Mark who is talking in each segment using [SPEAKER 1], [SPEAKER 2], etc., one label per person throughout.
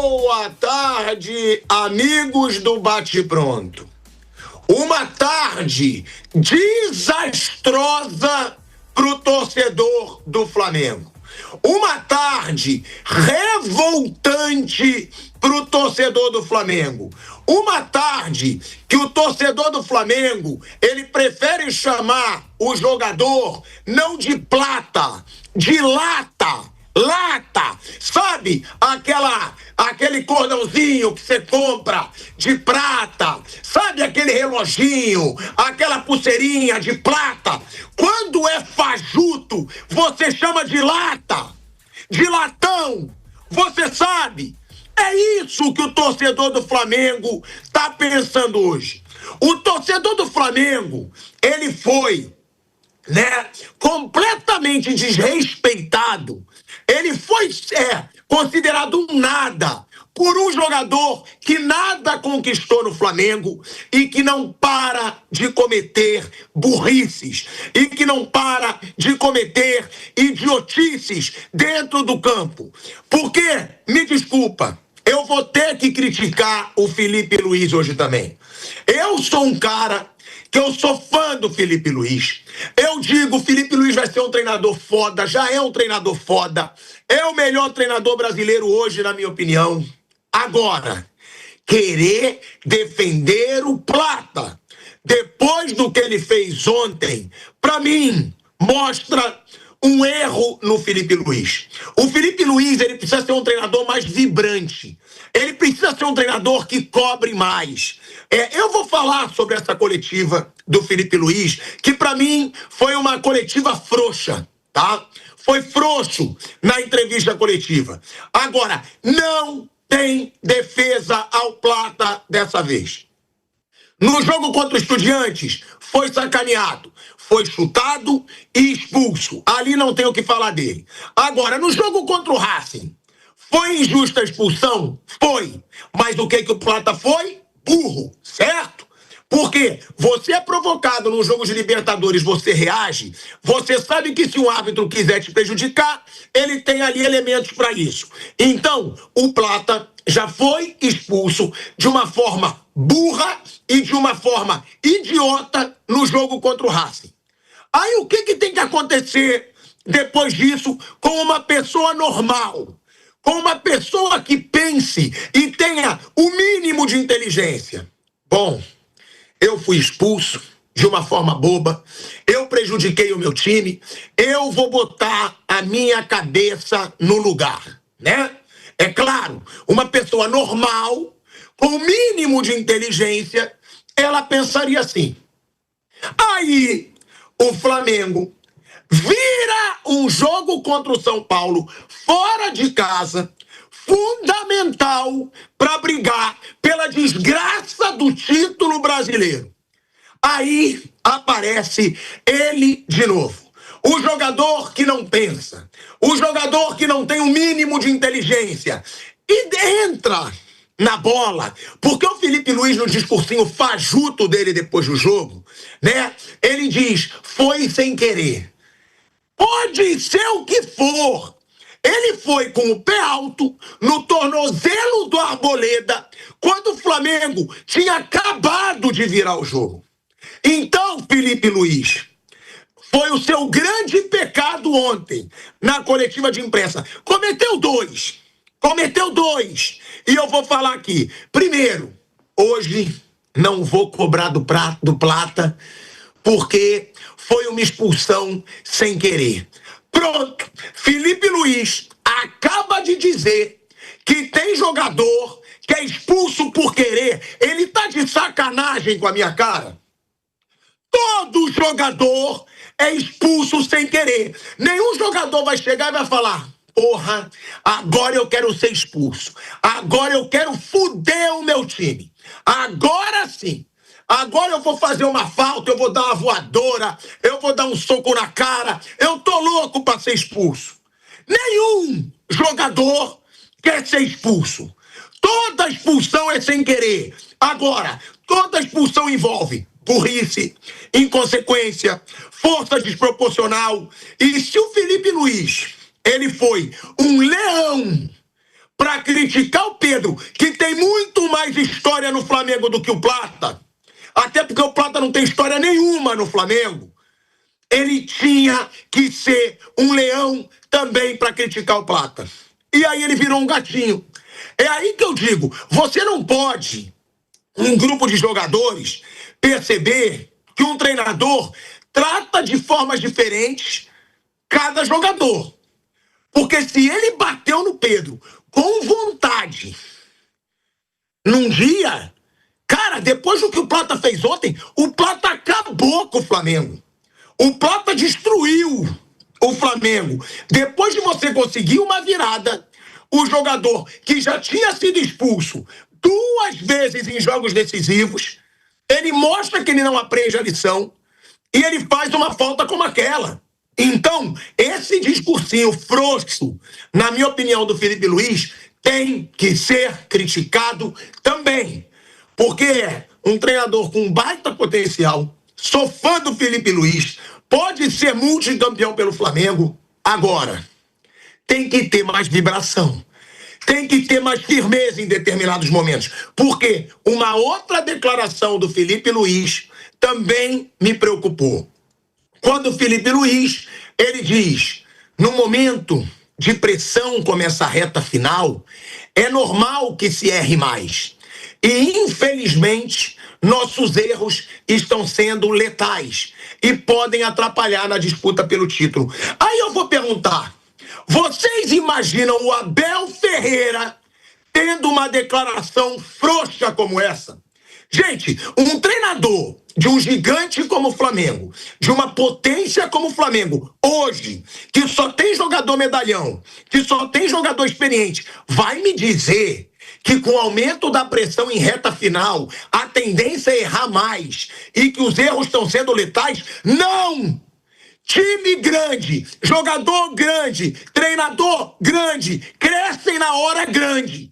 [SPEAKER 1] Boa tarde, amigos do Bate-Pronto. Uma tarde desastrosa para o torcedor do Flamengo. Uma tarde revoltante para o torcedor do Flamengo. Uma tarde que o torcedor do Flamengo, ele prefere chamar o jogador não de plata, de lata. Lata, sabe? Aquele cordãozinho que você compra de prata, sabe? Aquele reloginho, aquela pulseirinha de prata. Quando é fajuto, você chama de lata, de latão. Você sabe? É isso que o torcedor do Flamengo está pensando hoje. O torcedor do Flamengo, ele foi, completamente desrespeitado. Ele foi considerado um nada por um jogador que nada conquistou no Flamengo e que não para de cometer burrices e que não para de cometer idiotices dentro do campo. Porque, me desculpa, eu vou ter que criticar o Felipe Luiz hoje também. Eu sou um cara que eu sou fã do Felipe Luiz. Eu digo, o Felipe Luiz vai ser um treinador foda, já é um treinador foda. É o melhor treinador brasileiro hoje, na minha opinião. Agora, querer defender o Plata, depois do que ele fez ontem, pra mim, mostra um erro no Felipe Luiz. O Felipe Luiz, ele precisa ser um treinador mais vibrante. Ele precisa ser um treinador que cobre mais. Eu vou falar sobre essa coletiva do Felipe Luiz, que pra mim foi uma coletiva frouxa, tá? Foi frouxo na entrevista coletiva. Agora, não tem defesa ao Plata dessa vez. No jogo contra os Estudiantes, foi sacaneado, foi chutado e expulso. Ali não tem o que falar dele. Agora, no jogo contra o Racing, foi injusta a expulsão? Foi. Mas o que o Plata foi? Burro, certo? Porque você é provocado num jogo de Libertadores, você reage, você sabe que se um árbitro quiser te prejudicar, ele tem ali elementos para isso. Então, o Plata já foi expulso de uma forma burra e de uma forma idiota no jogo contra o Racing. Aí o que tem que acontecer depois disso com uma pessoa normal? Com uma pessoa que pense e tenha o mínimo de inteligência? Bom, eu fui expulso de uma forma boba, eu prejudiquei o meu time, eu vou botar a minha cabeça no lugar, né? É claro, uma pessoa normal, com o mínimo de inteligência, ela pensaria assim. Aí, o Flamengo vira um jogo contra o São Paulo fora de casa, fundamental para brigar pela desgraça do título brasileiro. Aí aparece ele de novo. O jogador que não pensa, o jogador que não tem o mínimo de inteligência e entra na bola, porque o Felipe Luiz, no discursinho fajuto dele depois do jogo, ele diz, foi sem querer. Pode ser o que for. Ele foi com o pé alto no tornozelo do Arboleda quando o Flamengo tinha acabado de virar o jogo. Então, Felipe Luiz, foi o seu grande pecado ontem na coletiva de imprensa. Cometeu dois. E eu vou falar aqui. Primeiro, hoje não vou cobrar do Plata porque foi uma expulsão sem querer. Pronto, Felipe Luiz acaba de dizer que tem jogador que é expulso por querer. Ele tá de sacanagem com a minha cara. Todo jogador é expulso sem querer. Nenhum jogador vai chegar e vai falar, porra, agora eu quero ser expulso. Agora eu quero fuder o meu time. Agora sim. Agora eu vou fazer uma falta, eu vou dar uma voadora, eu vou dar um soco na cara, eu tô louco pra ser expulso. Nenhum jogador quer ser expulso. Toda expulsão é sem querer. Agora, toda expulsão envolve burrice, inconsequência, força desproporcional. E se o Felipe Luiz, ele foi um leão para criticar o Pedro, que tem muito mais história no Flamengo do que o Plata, até porque o Plata não tem história nenhuma no Flamengo, ele tinha que ser um leão também para criticar o Plata. E aí ele virou um gatinho. É aí que eu digo, você não pode, um grupo de jogadores, perceber que um treinador trata de formas diferentes cada jogador. Porque se ele bateu no Pedro com vontade, num dia, cara, depois do que o Plata fez ontem, o Plata acabou com o Flamengo. O Plata destruiu o Flamengo. Depois de você conseguir uma virada, o jogador que já tinha sido expulso 2 vezes em jogos decisivos, ele mostra que ele não aprende a lição e ele faz uma falta como aquela. Então, esse discursinho frouxo, na minha opinião, do Felipe Luiz, tem que ser criticado também. Porque um treinador com baita potencial, sou fã do Felipe Luiz, pode ser multicampeão pelo Flamengo. Agora, tem que ter mais vibração. Tem que ter mais firmeza em determinados momentos. Porque uma outra declaração do Felipe Luiz também me preocupou. Quando o Felipe Luiz, ele diz, no momento de pressão como essa reta final, é normal que se erre mais. E, infelizmente, nossos erros estão sendo letais e podem atrapalhar na disputa pelo título. Aí eu vou perguntar, vocês imaginam o Abel Ferreira tendo uma declaração frouxa como essa? Gente, um treinador de um gigante como o Flamengo, de uma potência como o Flamengo, hoje, que só tem jogador medalhão, que só tem jogador experiente, vai me dizer que com o aumento da pressão em reta final, a tendência é errar mais e que os erros estão sendo letais? Não! Time grande, jogador grande, treinador grande, crescem na hora grande.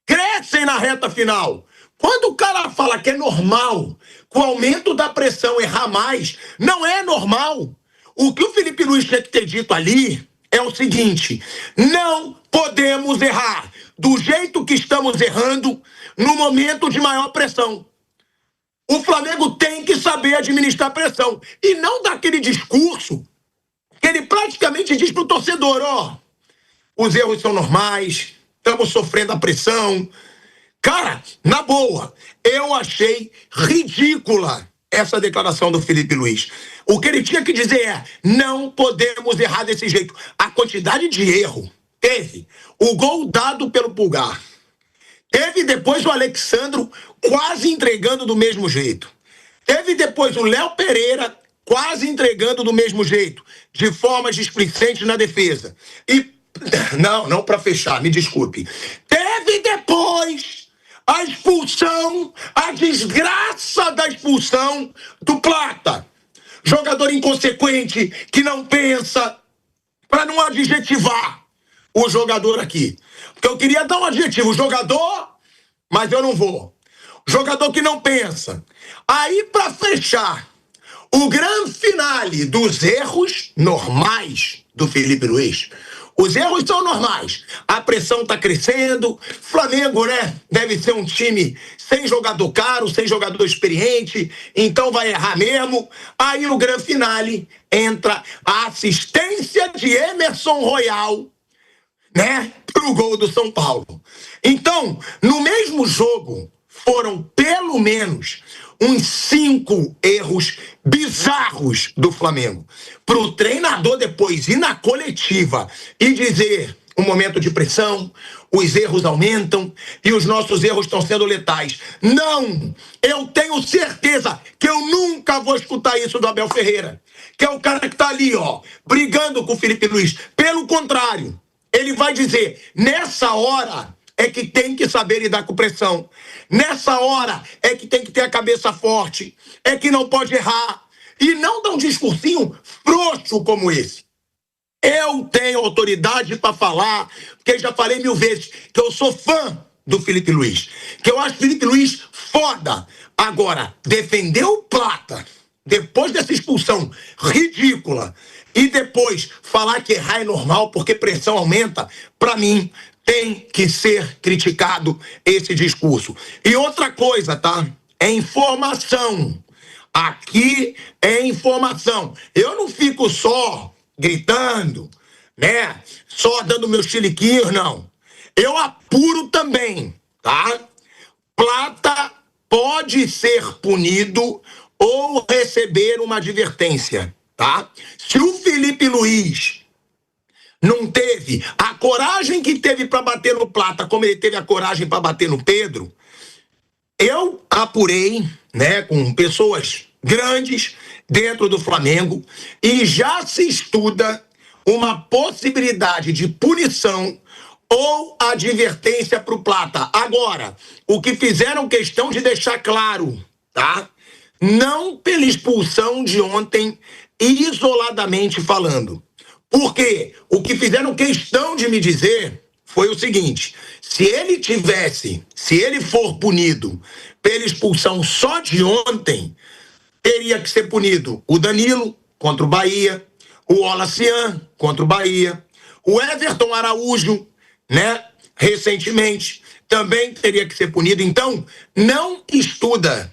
[SPEAKER 1] Crescem na reta final. Quando o cara fala que é normal, com o aumento da pressão, errar mais, não é normal. O que o Felipe Luiz tinha que ter dito ali é o seguinte: não podemos errar do jeito que estamos errando no momento de maior pressão. O Flamengo tem que saber administrar pressão e não dar aquele discurso que ele praticamente diz pro torcedor, ó, os erros são normais, estamos sofrendo a pressão. Cara, na boa, eu achei ridícula essa declaração do Felipe Luiz. O que ele tinha que dizer é, não podemos errar desse jeito. A quantidade de erro teve o gol dado pelo Pulgar. Teve depois o Alexandro quase entregando do mesmo jeito. Teve depois o Léo Pereira quase entregando do mesmo jeito, de formas displicentes na defesa. E, não para fechar, me desculpe. Teve depois a expulsão, a desgraça da expulsão do Plata. Jogador inconsequente, que não pensa, para não adjetivar o jogador aqui. Porque eu queria dar um adjetivo, jogador, mas eu não vou. Jogador que não pensa. Aí, para fechar, o grande finale dos erros normais do Felipe Luiz. Os erros são normais. A pressão está crescendo. Flamengo, né? Deve ser um time sem jogador caro, sem jogador experiente. Então vai errar mesmo. Aí no grande finale entra a assistência de Emerson Royal, né? Pro gol do São Paulo. Então, no mesmo jogo, foram pelo menos uns 5 erros bizarros do Flamengo. Para o treinador depois ir na coletiva e dizer um momento de pressão, os erros aumentam e os nossos erros estão sendo letais. Não! Eu tenho certeza que eu nunca vou escutar isso do Abel Ferreira, que é o cara que está ali, ó, brigando com o Felipe Luiz. Pelo contrário, ele vai dizer, nessa hora é que tem que saber lidar com pressão. Nessa hora é que tem que ter a cabeça forte. É que não pode errar. E não dá um discursinho frouxo como esse. Eu tenho autoridade para falar, porque já falei 1000 vezes que eu sou fã do Felipe Luiz. Que eu acho o Felipe Luiz foda. Agora, defender o Plata, depois dessa expulsão ridícula, e depois falar que errar é normal porque pressão aumenta, para mim, tem que ser criticado esse discurso. E outra coisa, tá? É informação. Aqui é informação. Eu não fico só gritando, né? Só dando meus chiliquinhos, não. Eu apuro também, tá? Plata pode ser punido ou receber uma advertência, tá? Se o Felipe Luiz não teve a coragem que teve para bater no Plata, como ele teve a coragem para bater no Pedro, eu apurei, né, com pessoas grandes dentro do Flamengo, e já se estuda uma possibilidade de punição ou advertência para o Plata. Agora, o que fizeram questão de deixar claro, tá? Não pela expulsão de ontem, isoladamente falando. Porque o que fizeram questão de me dizer foi o seguinte: se ele for punido pela expulsão só de ontem, teria que ser punido o Danilo contra o Bahia, o Olacian contra o Bahia, o Everton Araújo, né, recentemente, também teria que ser punido. Então, não estuda.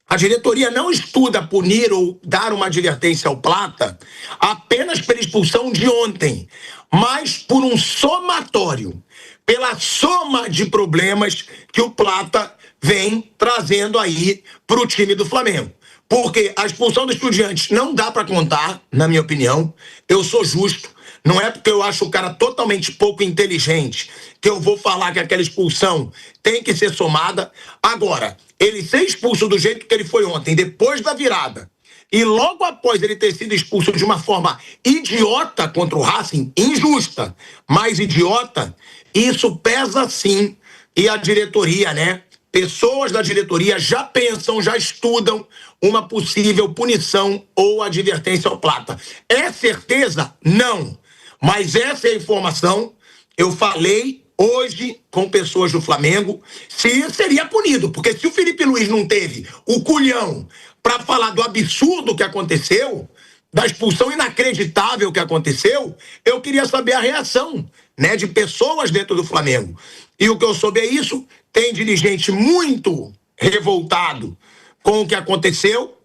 [SPEAKER 1] A diretoria não estuda punir ou dar uma advertência ao Plata apenas pela expulsão de ontem, mas por um somatório, pela soma de problemas que o Plata vem trazendo aí para o time do Flamengo. Porque a expulsão do Estudiantes não dá para contar, na minha opinião. Eu sou justo. Não é porque eu acho o cara totalmente pouco inteligente que eu vou falar que aquela expulsão tem que ser somada. Agora, ele ser expulso do jeito que ele foi ontem, depois da virada, e logo após ele ter sido expulso de uma forma idiota contra o Racing, injusta, mas idiota, isso pesa sim. E a diretoria, né? Pessoas da diretoria já pensam, já estudam uma possível punição ou advertência ao Plata. É certeza? Não. Mas essa é a informação. Eu falei hoje com pessoas do Flamengo se seria punido, porque se o Felipe Luiz não teve o culhão para falar do absurdo que aconteceu, da expulsão inacreditável que aconteceu, eu queria saber a reação, né, de pessoas dentro do Flamengo. E o que eu soube é isso: tem dirigente muito revoltado com o que aconteceu,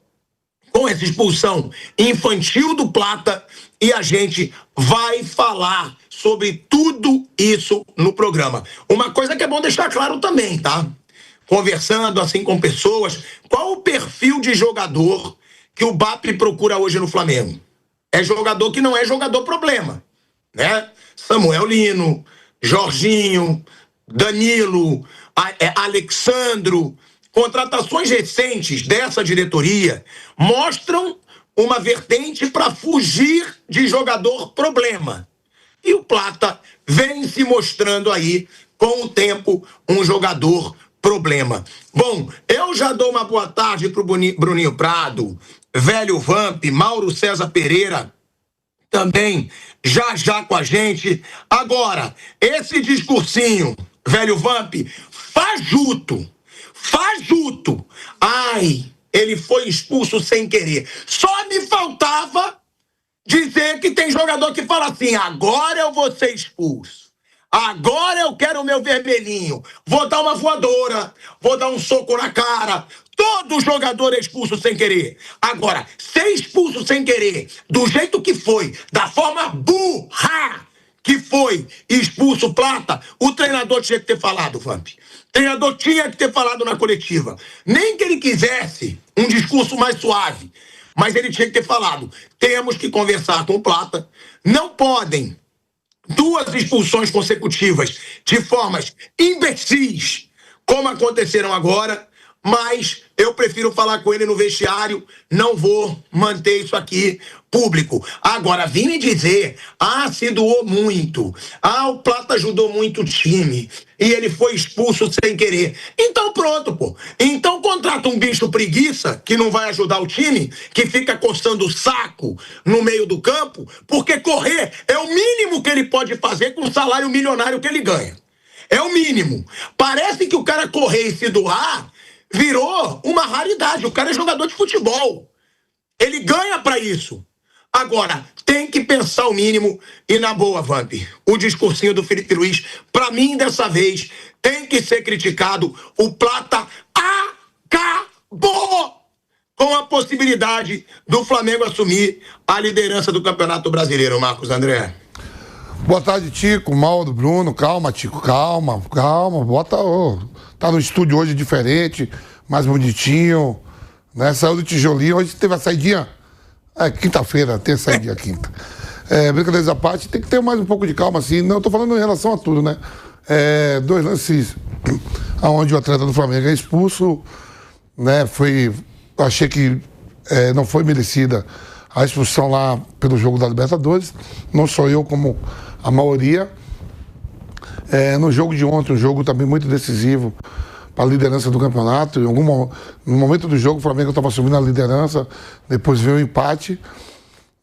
[SPEAKER 1] com essa expulsão infantil do Plata, e a gente vai falar sobre tudo isso no programa. Uma coisa que é bom deixar claro também, tá? Conversando assim com pessoas, qual o perfil de jogador que o BAP procura hoje no Flamengo? É jogador que não é jogador problema, né? Samuel Lino, Jorginho, Danilo, Alexandro. Contratações recentes dessa diretoria mostram uma vertente para fugir de jogador problema. E o Plata vem se mostrando aí, com o tempo, um jogador problema. Bom, eu já dou uma boa tarde pro Bruninho Prado, Velho Vamp, Mauro César Pereira, também já com a gente. Agora, esse discursinho, Velho Vamp, fajuto. Ai, ele foi expulso sem querer. Só me faltava dizer que tem jogador que fala assim: agora eu vou ser expulso. Agora eu quero o meu vermelhinho. Vou dar uma voadora, vou dar um soco na cara. Todo jogador é expulso sem querer. Agora, ser expulso sem querer, do jeito que foi, da forma burra que foi expulso o Plata, o treinador tinha que ter falado, Vamp. O treinador tinha que ter falado na coletiva. Nem que ele quisesse um discurso mais suave, mas ele tinha que ter falado: temos que conversar com o Plata. Não podem 2 expulsões consecutivas de formas imbecis, como aconteceram agora, mas eu prefiro falar com ele no vestiário, não vou manter isso aqui público. Agora, vim me dizer: se doou muito, o Plata ajudou muito o time, e ele foi expulso sem querer. Então pronto, pô. Então contrata um bicho preguiça, que não vai ajudar o time, que fica coçando o saco no meio do campo, porque correr é o mínimo que ele pode fazer com o salário milionário que ele ganha. É o mínimo. Parece que o cara correr e se doar virou uma raridade. O cara é jogador de futebol. Ele ganha pra isso. Agora, tem que pensar o mínimo. E na boa, Vamp, o discursinho do Felipe Luiz, pra mim, dessa vez, tem que ser criticado. O Plata acabou com a possibilidade do Flamengo assumir a liderança do Campeonato Brasileiro, Marcos André.
[SPEAKER 2] Boa tarde, Tico, Mauro, Bruno. Calma, Tico, calma. Bota. Tá no estúdio hoje diferente, mais bonitinho, né? Saiu do tijolinho, hoje teve a saidinha. Quinta-feira, tem a saidinha quinta. Brincadeiras à parte, tem que ter mais um pouco de calma, assim. Não, eu tô falando em relação a tudo, né? 2 lances onde o atleta do Flamengo é expulso, né? Achei que não foi merecida a expulsão lá pelo jogo da Libertadores. Não sou eu, como a maioria. No jogo de ontem, um jogo também muito decisivo para a liderança do campeonato. No momento do jogo, o Flamengo estava assumindo a liderança, depois veio o empate,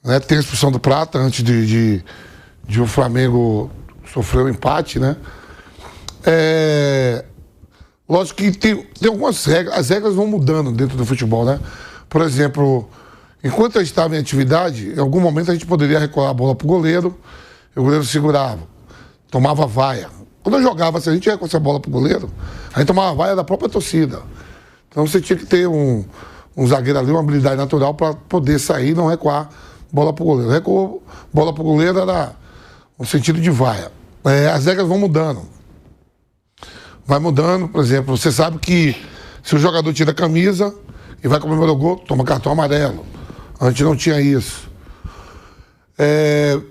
[SPEAKER 2] né? Tem a expulsão do Prata antes de o Flamengo sofrer o empate, né? Lógico que tem algumas regras, as regras vão mudando dentro do futebol, né? Por exemplo, enquanto eu estava em atividade, em algum momento a gente poderia recuar a bola pro goleiro, e o goleiro segurava, tomava vaia. Quando eu jogava, se a gente recuasse a bola pro goleiro, a gente tomava vaia da própria torcida. Então você tinha que ter um zagueiro ali, uma habilidade natural para poder sair e não recuar bola pro goleiro. Recuar bola pro goleiro era no sentido de vaia. As regras vão mudando. Vai mudando, por exemplo, você sabe que se o jogador tira a camisa e vai comemorar o gol, toma cartão amarelo. Antes não tinha isso.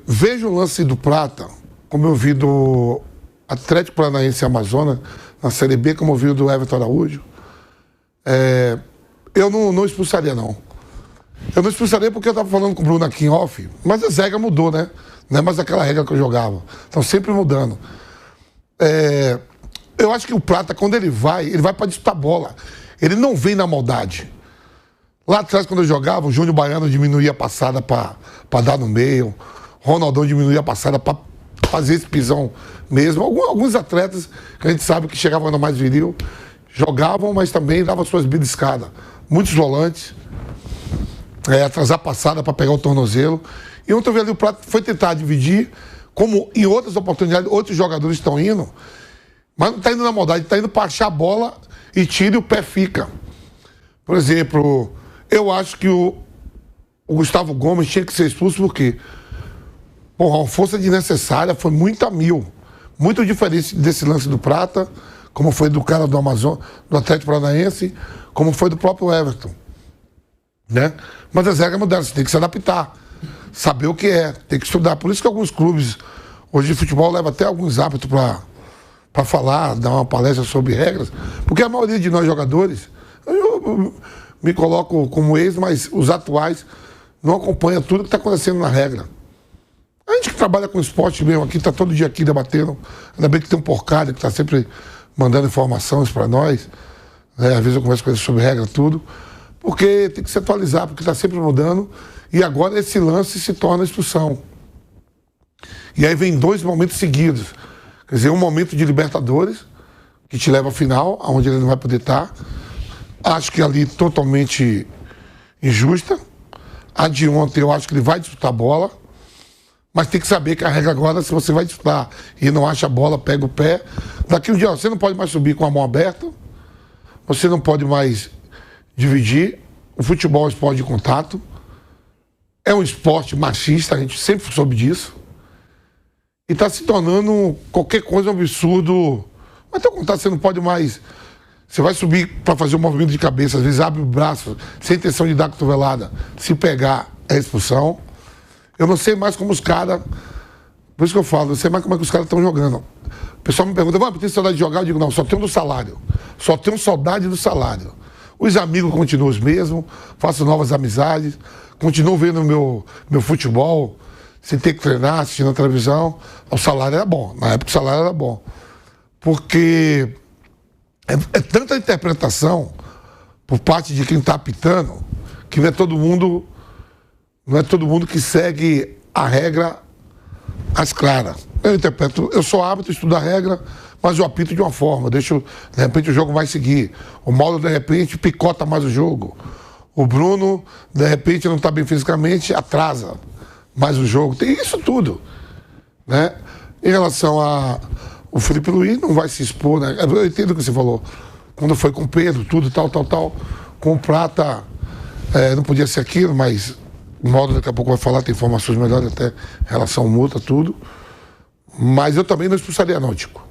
[SPEAKER 2] Vejo o lance do Prata, como eu vi do Atlético Paranaense e Amazonas, na Série B, como eu vi do Everton Araújo. Eu não expulsaria, não. Eu não expulsaria porque eu estava falando com o Bruno aqui em off, mas a regra mudou, né? Não é mais aquela regra que eu jogava. Estão sempre mudando. Eu acho que o Prata, quando ele vai para disputar bola. Ele não vem na maldade. Lá atrás, quando eu jogava, o Júnior Baiano diminuía a passada para dar no meio. Ronaldão diminuía a passada para fazer esse pisão mesmo. Alguns atletas que a gente sabe que chegavam no mais viril, jogavam, mas também davam suas beliscadas. Muitos volantes. Atrasar a passada para pegar o tornozelo. E ontem eu vi ali o Prata foi tentar dividir, como em outras oportunidades, outros jogadores estão indo. Mas não está indo na maldade, está indo para achar a bola e tira e o pé fica. Por exemplo, eu acho que o Gustavo Gomes tinha que ser expulso porque a força desnecessária foi muito a mil. Muito diferente desse lance do Prata, como foi do cara do Amazonas, do Atlético Paranaense, como foi do próprio Everton. Né? Mas as regras mudaram, você tem que se adaptar. Saber o que tem que estudar. Por isso que alguns clubes hoje de futebol levam até alguns árbitros para falar, dar uma palestra sobre regras, porque a maioria de nós jogadores, eu me coloco como ex, mas os atuais não acompanham tudo que está acontecendo na regra. A gente que trabalha com esporte mesmo aqui, está todo dia aqui debatendo, ainda bem que tem um porcalho que está sempre mandando informações para nós, né? Às vezes eu converso com eles sobre regra, tudo, porque tem que se atualizar, porque está sempre mudando, e agora esse lance se torna expulsão. E aí vem 2 momentos seguidos. Quer dizer, um momento de Libertadores, que te leva à final, onde ele não vai poder estar. Acho que ali totalmente injusta. A de ontem, eu acho que ele vai disputar a bola, mas tem que saber que a regra agora, se você vai disputar e não acha a bola, pega o pé. Daqui um dia, você não pode mais subir com a mão aberta, você não pode mais dividir. O futebol é um esporte de contato. É um esporte machista, a gente sempre soube disso. E está se tornando qualquer coisa um absurdo. Mas tem contato, você não pode mais. Você vai subir para fazer um movimento de cabeça, às vezes abre o braço, sem intenção de dar cotovelada. Se pegar, é expulsão. Eu não sei mais como os caras. Por isso que eu falo, não sei mais como é que os caras estão jogando. O pessoal me pergunta, tem saudade de jogar? Eu digo, não, só tenho do salário. Só tenho saudade do salário. Os amigos continuam os mesmos, faço novas amizades, continuo vendo meu futebol. Sem ter que treinar, assistindo a televisão, o salário era bom. Na época o salário era bom. Porque é tanta interpretação por parte de quem está apitando que não é todo mundo que segue a regra às claras. Eu interpreto, eu sou árbitro, estudo a regra, mas eu apito de uma forma. Deixo, de repente o jogo vai seguir. O Mauro, de repente, picota mais o jogo. O Bruno, de repente, não está bem fisicamente, atrasa. mais o jogo. Tem isso tudo, né? Em relação a o Felipe Luiz, não vai se expor, né? Eu entendo o que você falou. Quando foi com o Pedro, tudo, tal. Com o Prata, não podia ser aquilo, mas o modo daqui a pouco vai falar, tem informações melhores até em relação ao multa, tudo. Mas eu também não expulsaria não, Tico.